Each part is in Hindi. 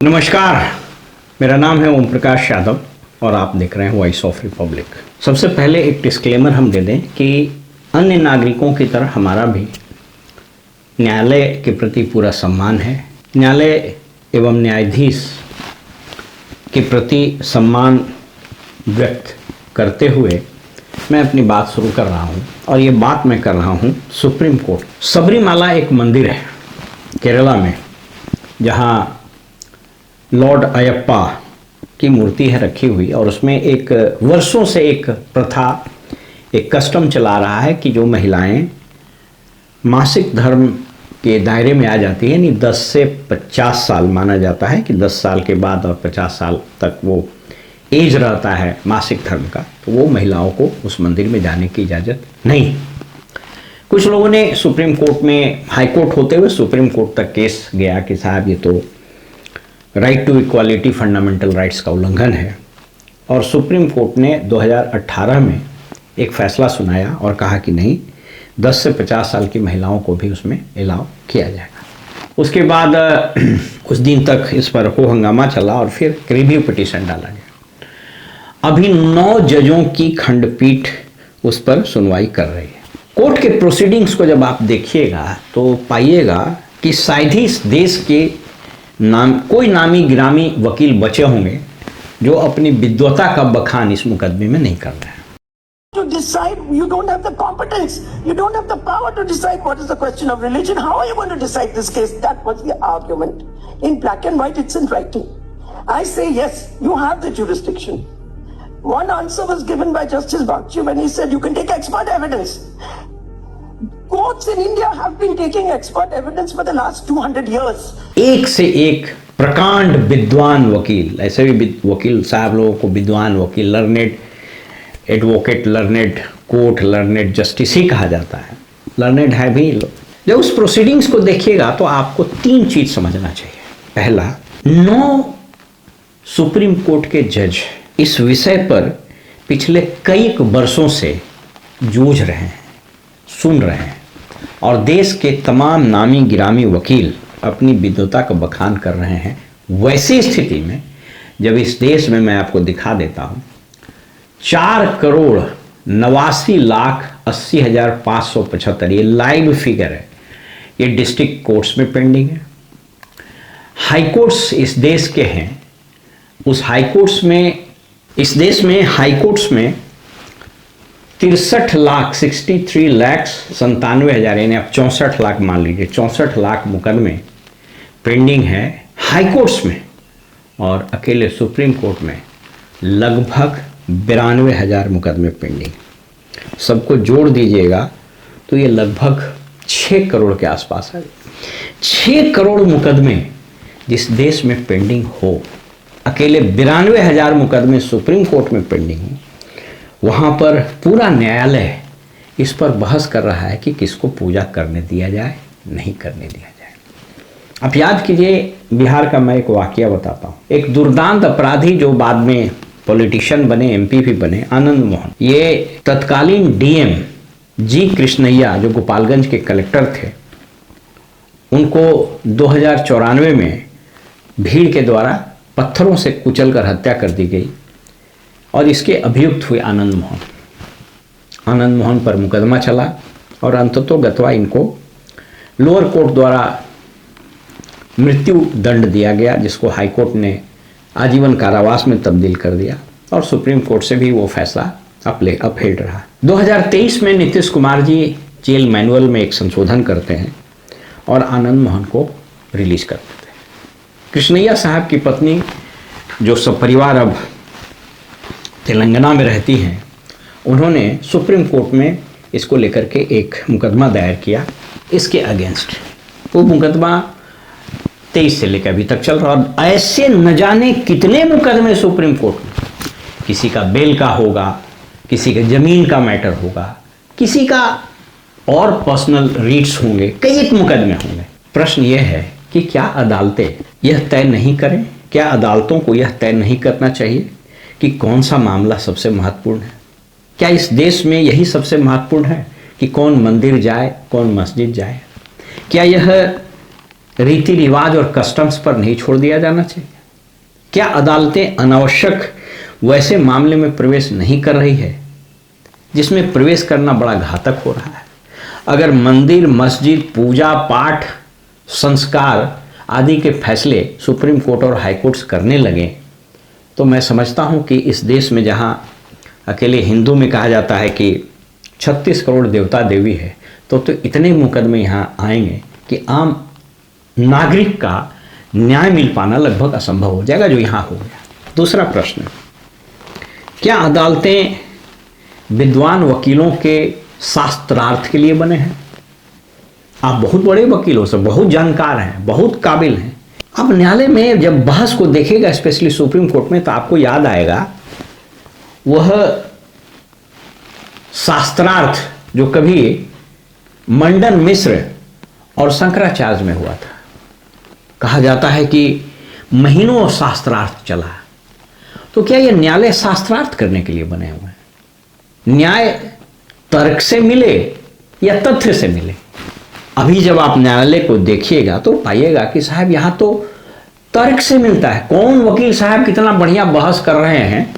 नमस्कार, मेरा नाम है ओम प्रकाश यादव और आप देख रहे हैं वॉइस ऑफ रिपब्लिक। सबसे पहले एक डिस्क्लेमर हम दे दें कि अन्य नागरिकों की तरह हमारा भी न्यायालय के प्रति पूरा सम्मान है। न्यायालय एवं न्यायाधीश के प्रति सम्मान व्यक्त करते हुए मैं अपनी बात शुरू कर रहा हूँ और ये बात मैं कर रहा हूँ सुप्रीम कोर्ट। सबरीमाला एक मंदिर है केरला में, जहाँ लॉर्ड अयप्पा की मूर्ति है रखी हुई, और उसमें एक वर्षों से एक प्रथा, एक कस्टम चला रहा है कि जो महिलाएं मासिक धर्म के दायरे में आ जाती है, यानी 10 से 50 साल माना जाता है कि 10 साल के बाद और 50 साल तक वो एज रहता है मासिक धर्म का, तो वो महिलाओं को उस मंदिर में जाने की इजाज़त नहीं। कुछ लोगों ने सुप्रीम कोर्ट में, हाई कोर्ट होते हुए सुप्रीम कोर्ट तक केस गया कि साहब ये तो right to equality, fundamental rights का उल्लंघन है, और सुप्रीम कोर्ट ने 2018 में एक फैसला सुनाया और कहा कि नहीं, 10 से 50 साल की महिलाओं को भी उसमें अलाउ किया जाएगा। उसके बाद कुछ दिन तक इस पर हो हंगामा चला और फिर रिव्यू पिटीशन डाला गया। अभी 9 जजों की खंडपीठ उस पर सुनवाई कर रही है। कोर्ट के प्रोसीडिंग्स को जब आप देखिएगा तो पाइएगा कि शायद ही इस देश के कोई नामी गिरामी वकील बचे होंगे जो अपनी विद्वता का बखान इस मुकदमे में नहीं कर रहे हैं। To decide, you don't have the competence, you don't have the power to decide what is the question of religion. How are you going to decide this case? That was the argument. In black and white, it's in writing. I say yes, you have the jurisdiction. One answer was given by Justice Bagchi when he said you can take expert evidence. Courts in India have been taking expert evidence for the last 200 years. एक से एक प्रकांड विद्वान वकील, ऐसे भी वकील साहब लोगों को विद्वान वकील, learned advocate, learned court, learned justice ही कहा जाता है, लर्नेड है भी लोग। जब उस प्रोसीडिंग्स को देखिएगा तो आपको 3 चीज समझना चाहिए। पहला, 9 सुप्रीम कोर्ट के जज इस विषय पर पिछले कई वर्षों से जूझ रहे हैं, सुन रहे हैं, और देश के तमाम नामी गिरामी वकील अपनी विद्वता का बखान कर रहे हैं। वैसी स्थिति में जब इस देश में, मैं आपको दिखा देता हूं, 4,89,80,575, ये लाइव फिगर है, ये डिस्ट्रिक्ट कोर्ट्स में पेंडिंग है। हाई कोर्ट्स इस देश के हैं, उस हाई कोर्ट्स में, इस देश में हाई कोर्ट्स में 63,63,97,000, यानी आप 64 लाख मान लीजिए, 64 लाख मुकदमे पेंडिंग है हाई कोर्ट्स में, और अकेले सुप्रीम कोर्ट में लगभग 92,000 मुकदमे पेंडिंग। सबको जोड़ दीजिएगा तो ये लगभग 6 करोड़ के आसपास है। 6 करोड़ मुकदमे जिस देश में पेंडिंग हो, अकेले 92,000 मुकदमे सुप्रीम कोर्ट में पेंडिंग हो, वहाँ पर पूरा न्यायालय इस पर बहस कर रहा है कि किसको पूजा करने दिया जाए, नहीं करने दिया जाए। आप याद कीजिए, बिहार का मैं एक वाकया बताता हूँ। एक दुर्दांत अपराधी जो बाद में पॉलिटिशियन बने, एमपी भी बने, आनंद मोहन, ये तत्कालीन डीएम जी कृष्णैया जो गोपालगंज के कलेक्टर थे, उनको 2094 में भीड़ के द्वारा पत्थरों से कुचलकर हत्या कर दी गई, और इसके अभियुक्त हुए आनंद मोहन। आनंद मोहन पर मुकदमा चला और अंततोगत्वा इनको लोअर कोर्ट द्वारा मृत्यु दंड दिया गया, जिसको हाई कोर्ट ने आजीवन कारावास में तब्दील कर दिया, और सुप्रीम कोर्ट से भी वो फैसला अपहेल्ड रहा। 2023 में नीतीश कुमार जी जेल मैनुअल में एक संशोधन करते हैं और आनंद मोहन को रिलीज कर देते हैं। कृष्णैया साहब की पत्नी, जो सपरिवार अब तेलंगाना में रहती हैं, उन्होंने सुप्रीम कोर्ट में इसको लेकर के एक मुकदमा दायर किया इसके अगेंस्ट। वो मुकदमा 23 से लेकर अभी तक चल रहा, और ऐसे न जाने कितने मुकदमे सुप्रीम कोर्ट में, किसी का बेल का होगा, किसी का जमीन का मैटर होगा, किसी का और पर्सनल रीट्स होंगे, कई मुकदमे होंगे। प्रश्न यह है कि क्या अदालतें यह तय नहीं करें, क्या अदालतों को यह तय नहीं करना चाहिए कि कौन सा मामला सबसे महत्वपूर्ण है? क्या इस देश में यही सबसे महत्वपूर्ण है कि कौन मंदिर जाए, कौन मस्जिद जाए? क्या यह रीति रिवाज और कस्टम्स पर नहीं छोड़ दिया जाना चाहिए? क्या अदालतें अनावश्यक वैसे मामले में प्रवेश नहीं कर रही है जिसमें प्रवेश करना बड़ा घातक हो रहा है? अगर मंदिर, मस्जिद, पूजा पाठ, संस्कार आदि के फैसले सुप्रीम कोर्ट और हाई कोर्ट्स करने लगे तो मैं समझता हूं कि इस देश में जहां अकेले हिंदू में कहा जाता है कि 36 करोड़ देवता देवी है, तो इतने मुकदमे यहां आएंगे कि आम नागरिक का न्याय मिल पाना लगभग असंभव हो जाएगा, जो यहां हो गया। दूसरा प्रश्न, क्या अदालतें विद्वान वकीलों के शास्त्रार्थ के लिए बने हैं? आप बहुत बड़े वकील हो, सब बहुत जानकार हैं, बहुत काबिल हैं। अब न्यायालय में जब बहस को देखेगा, स्पेशली सुप्रीम कोर्ट में, तो आपको याद आएगा वह शास्त्रार्थ जो कभी मंडन मिश्र और शंकराचार्य में हुआ था। कहा जाता है कि महीनों शास्त्रार्थ चला। तो क्या यह न्यायालय शास्त्रार्थ करने के लिए बने हुए हैं? न्याय तर्क से मिले या तथ्य से मिले? अभी जब आप न्यायालय को देखिएगा तो पाइएगा कि साहब यहां तो तर्क से मिलता है। कौन वकील साहब कितना बढ़िया बहस कर रहे हैं,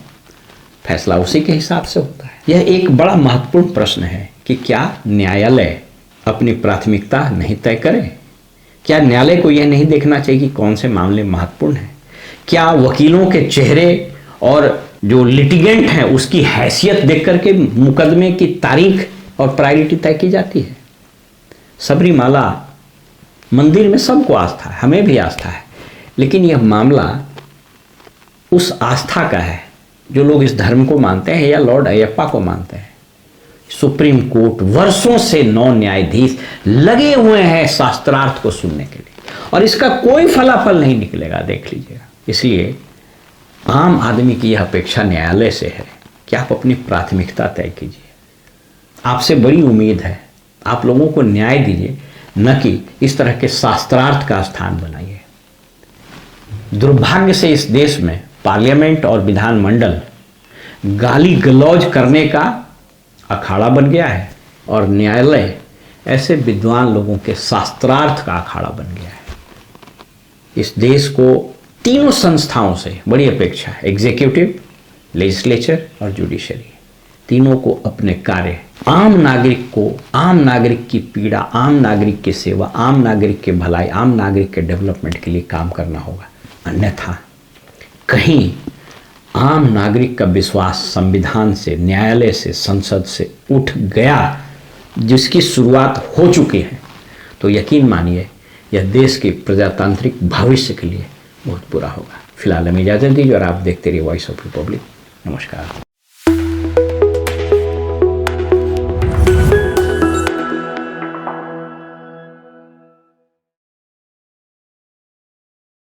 फैसला उसी के हिसाब से होता है। यह एक बड़ा महत्वपूर्ण प्रश्न है कि क्या न्यायालय अपनी प्राथमिकता नहीं तय करे? क्या न्यायालय को यह नहीं देखना चाहिए कि कौन से मामले महत्वपूर्ण हैं? क्या वकीलों के चेहरे और जो लिटिगेंट हैं उसकी हैसियत देख करके मुकदमे की तारीख और प्रायोरिटी तय की जाती है? सबरीमाला मंदिर में सबको आस्था है, हमें भी आस्था है, लेकिन यह मामला उस आस्था का है जो लोग इस धर्म को मानते हैं या लॉर्ड अयप्पा को मानते हैं। सुप्रीम कोर्ट वर्षों से 9 न्यायाधीश लगे हुए हैं शास्त्रार्थ को सुनने के लिए, और इसका कोई फलाफल नहीं निकलेगा, देख लीजिएगा। इसलिए आम आदमी की यह अपेक्षा न्यायालय से है कि आप अपनी प्राथमिकता तय कीजिए। आपसे बड़ी उम्मीद है, आप लोगों को न्याय दीजिए, न कि इस तरह के शास्त्रार्थ का स्थान बनाइए। दुर्भाग्य से इस देश में पार्लियामेंट और विधानमंडल गाली गलौज करने का अखाड़ा बन गया है, और न्यायालय ऐसे विद्वान लोगों के शास्त्रार्थ का अखाड़ा बन गया है। इस देश को तीनों संस्थाओं से बड़ी अपेक्षा है, एग्जीक्यूटिव, लेजिस्लेचर और जुडिशरी। तीनों को अपने कार्य आम नागरिक को, आम नागरिक की पीड़ा, आम नागरिक की सेवा, आम नागरिक के भलाई, आम नागरिक के डेवलपमेंट के लिए काम करना होगा। अन्यथा कहीं आम नागरिक का विश्वास संविधान से, न्यायालय से, संसद से उठ गया, जिसकी शुरुआत हो चुकी है, तो यकीन मानिए यह देश के प्रजातांत्रिक भविष्य के लिए बहुत बुरा होगा। फिलहाल हमें इजाजत दीजिए और आप देखते रहिए वॉइस ऑफ रिपब्लिक। नमस्कार।